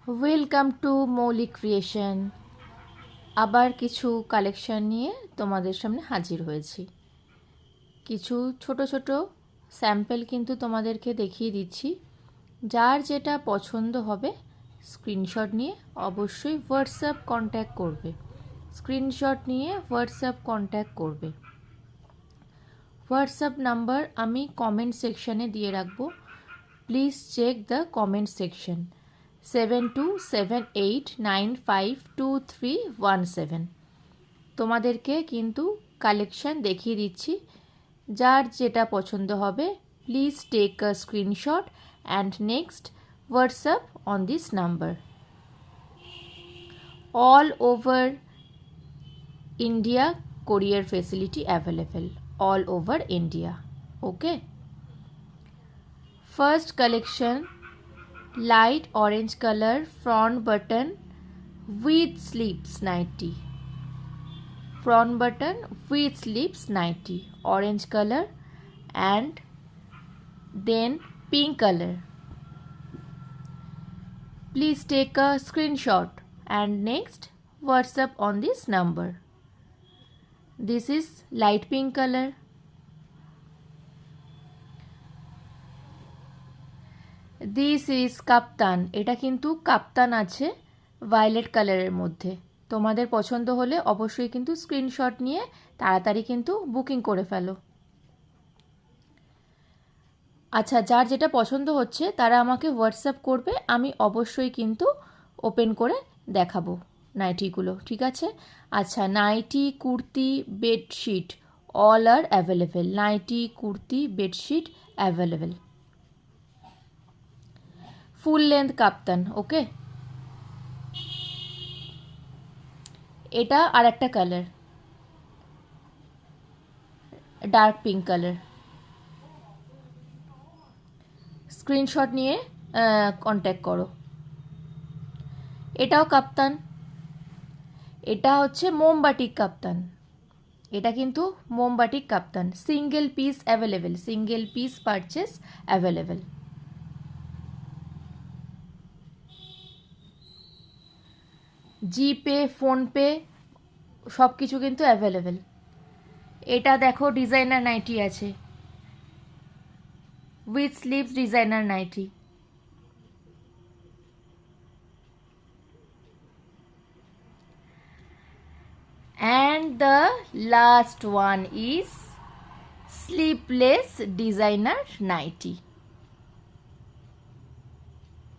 Welcome to মৌলিক creation. আবার কিছু কালেকশন নিয়ে তোমাদের সামনে হাজির হয়েছি। কিছু ছোট ছোট স্যাম্পল কিন্তু তোমাদেরকে দেখিয়ে দিচ্ছি। যার যেটা পছন্দ হবে স্ক্রিনশট নিয়ে অবশ্যই হোয়াটসঅ্যাপ কন্ট্যাক্ট করবে। হোয়াটসঅ্যাপ নাম্বার আমি কমেন্ট সেকশানে দিয়ে রাখবো। Please check the comment section. 7278952317। তোমাদেরকে কিন্তু কালেকশন দেখিয়ে দিচ্ছি। যার যেটা পছন্দ হবে please take a screenshot and next WhatsApp on this number. All over India courier facility available. All over India. Okay. First collection, light orange color front button with sleeves 90. Front button with sleeves 90. Orange color and then pink color. Please take a screenshot and next WhatsApp on this number. This is light pink color. This is কাপ্তান। এটা কিন্তু কাপ্তান আছে violet কালারের মধ্যে। তোমাদের পছন্দ হলে অবশ্যই কিন্তু স্ক্রিনশট নিয়ে তাড়াতাড়ি কিন্তু বুকিং করে ফেলো। আচ্ছা, যার যেটা পছন্দ হচ্ছে তারা আমাকে হোয়াটসঅ্যাপ করবে, আমি অবশ্যই কিন্তু ওপেন করে দেখাবো নাইটিগুলো, ঠিক আছে? আচ্ছা, নাইটি, কুর্তি, বেডশিট অল আর available. Nightie, kurti, bedsheet available. Full length kaftan. Okay, এটা আর একটা colour, dark pink colour. Screenshot নিয়ে কন্ট্যাক্ট করো। এটাও কাপ্তান, এটা হচ্ছে মোমবাটিক কাপ্তান। এটা কিন্তু মোমবাটিক kaftan. Single piece available, single piece purchase available. GPay, PhonePe সব কিছু কিন্তু অ্যাভেলেবেল। এটা দেখো ডিজাইনার নাইটি আছে, with sleeves designer nightie. And the last one is sleeveless designer nighty.